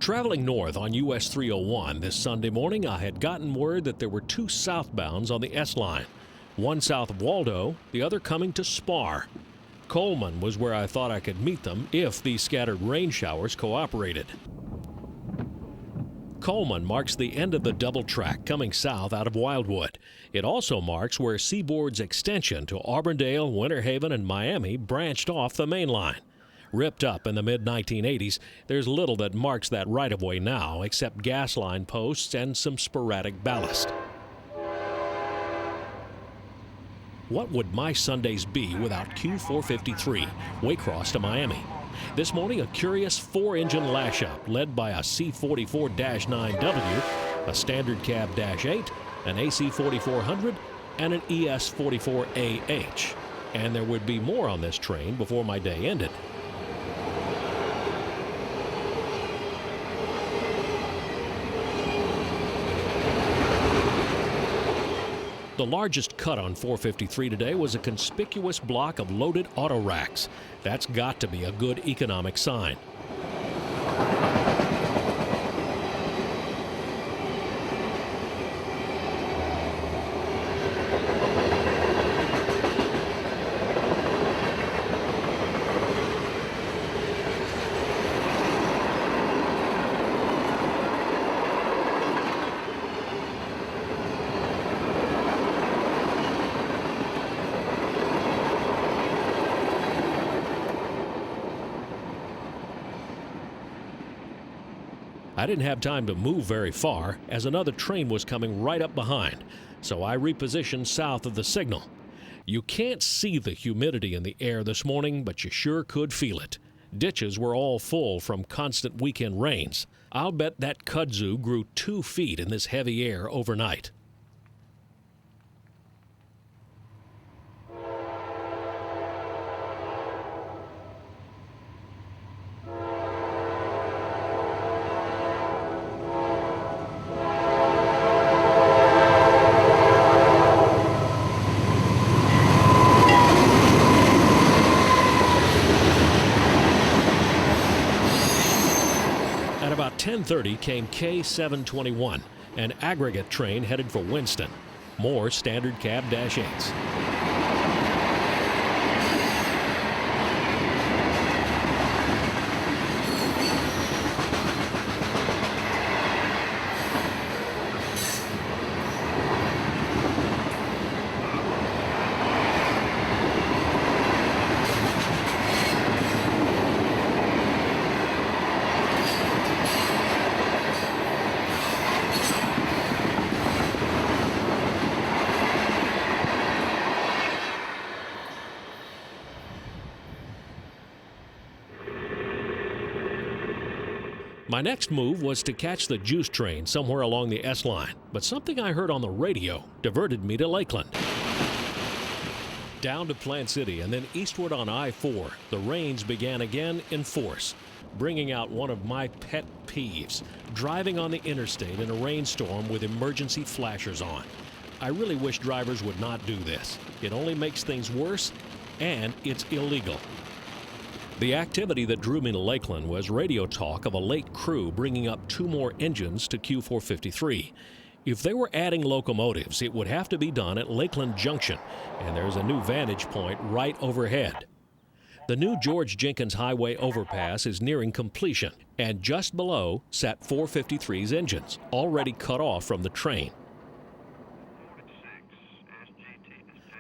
Traveling north on US 301 this Sunday morning, I had gotten word that there were two southbounds on the S-line. One south of Waldo, the other coming to Spar. Coleman was where I thought I could meet them if these scattered rain showers cooperated. Coleman marks the end of the double track coming south out of Wildwood. It also marks where Seaboard's extension to Auburndale, Winter Haven, and Miami branched off the main line. Ripped up in the mid-1980s, there's little that marks that right-of-way now except gas line posts and some sporadic ballast. What would my Sundays be without Q453, Waycross to Miami? This morning, a curious four-engine lash-up led by a C44-9W, a standard cab Dash 8, an AC4400, and an ES44AH. And there would be more on this train before my day ended. The largest cut on 453 today was a conspicuous block of loaded auto racks. That's got to be a good economic sign. I didn't have time to move very far as another train was coming right up behind, so I repositioned south of the signal. You can't see the humidity in the air this morning, but you sure could feel it. Ditches were all full from constant weekend rains. I'll bet that kudzu grew 2 feet in this heavy air overnight. At about 10:30 came K721, an aggregate train headed for Winston. More standard cab Dash 8s. My next move was to catch the juice train somewhere along the S-line, but something I heard on the radio diverted me to Lakeland. Down to Plant City and then eastward on I-4, the rains began again in force, bringing out one of my pet peeves, driving on the interstate in a rainstorm with emergency flashers on. I really wish drivers would not do this. It only makes things worse, and it's illegal. The activity that drew me to Lakeland was radio talk of a late crew bringing up 2 more engines to Q453. If they were adding locomotives, it would have to be done at Lakeland Junction, and there's a new vantage point right overhead. The new George Jenkins Highway overpass is nearing completion, and just below sat 453's engines, already cut off from the train.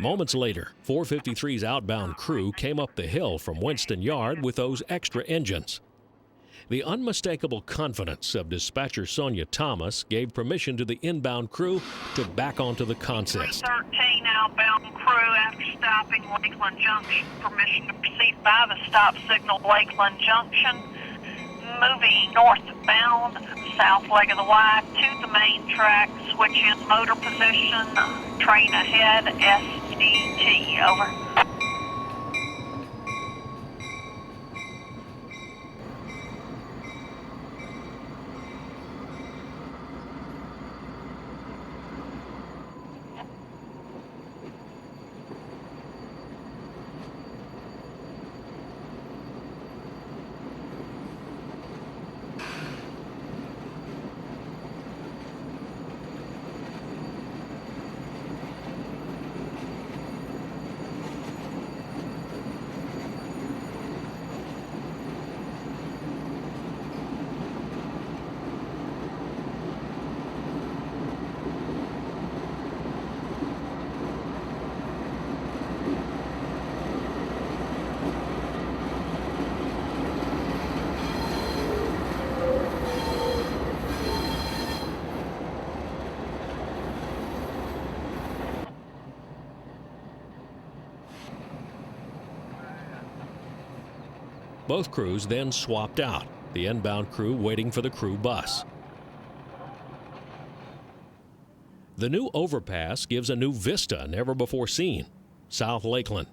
Moments later, 453's outbound crew came up the hill from Winston Yard with those extra engines. The unmistakable confidence of dispatcher Sonia Thomas gave permission to the inbound crew to back onto the consist. 13 outbound crew after stopping Lakeland Junction. Permission to proceed by the stop signal Lakeland Junction. Moving northbound, south leg of the Y to the main track. Switch in motor position. Train ahead, SDT. Over. Both crews then swapped out, the inbound crew waiting for the crew bus. The new overpass gives a new vista never before seen. South Lakeland,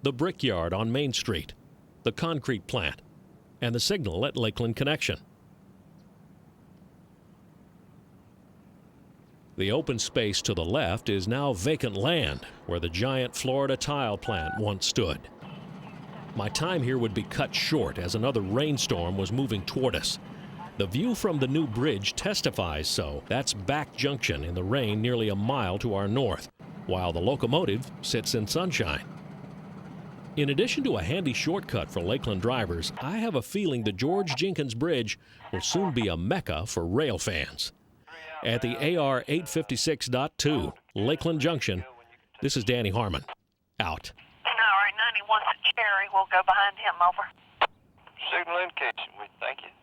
the brickyard on Main Street, the concrete plant, and the signal at Lakeland Connection. The open space to the left is now vacant land where the giant Florida tile plant once stood. My time here would be cut short as another rainstorm was moving toward us. The view from the new bridge testifies so. That's Back Junction in the rain nearly a mile to our north, while the locomotive sits in sunshine. In addition to a handy shortcut for Lakeland drivers, I have a feeling the George Jenkins Bridge will soon be a mecca for rail fans. At the AR 856.2, Lakeland Junction, this is Danny Harmon. Out. All right, 91's at Cherry. We'll go behind him. Over. Signal indication. Thank you.